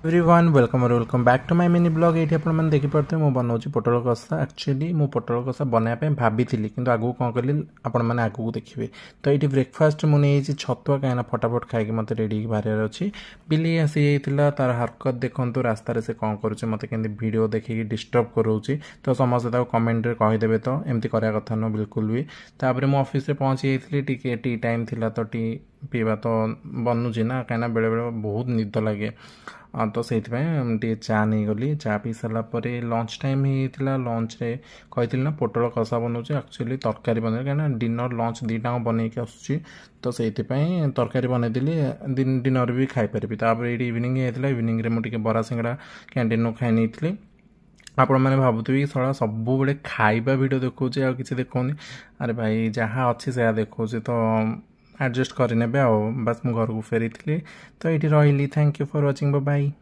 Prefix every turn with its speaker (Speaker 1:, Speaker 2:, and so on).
Speaker 1: Everyone welcome back to my mini blog ये आपने देखिपे मुझे बनाऊँ पोटल कषा एक्चुअली मु पोटल कषा बनाया भाभी किंतु आगू कौन कली आपण मैंने आगू देखिए तो ये ब्रेकफास्ट मुझे छतुआ कहीं फटाफट खाई मत रेडी बाहर अच्छी बिल्ली आसी जाता तार हरकत देखूँ रास्तार से कौन करुचे मत के वीडियो देखिए डिस्टर्ब करोची तो समस्ते कमेंट रे कहीदेवे तो एमती करा कथा न बिल्कुल भी तापर मु ऑफिस रे पहुँची जाइए टी टाइम थिला तो टी पीवा तो बनूची ना कहीं बेले बेले बहुत निद लगे तो से चा नहीं गली चा पी सारापर लंच टाइम होता लंच रे कही ना पोटल कषा बनाऊँ एक्चुअली तरकारी बन कहीं डिनर लंच दुटा बनईक आसूँ तो से तरकारी बनईदेली डिनर भी खाईपारि तापर ये इवनिंग होता इवनिंग मुझे बरा सिंगड़ा कैंटीन खाई नहीं आपण मैंने भावुवे सड़ा सब बड़े खाइबा भिड देखा आ कि देखनी अरे भाई जहाँ अच्छी से देखा तो एडजस्ट करने बस मु घर को फेरी तो ये रही thank you for watching bye.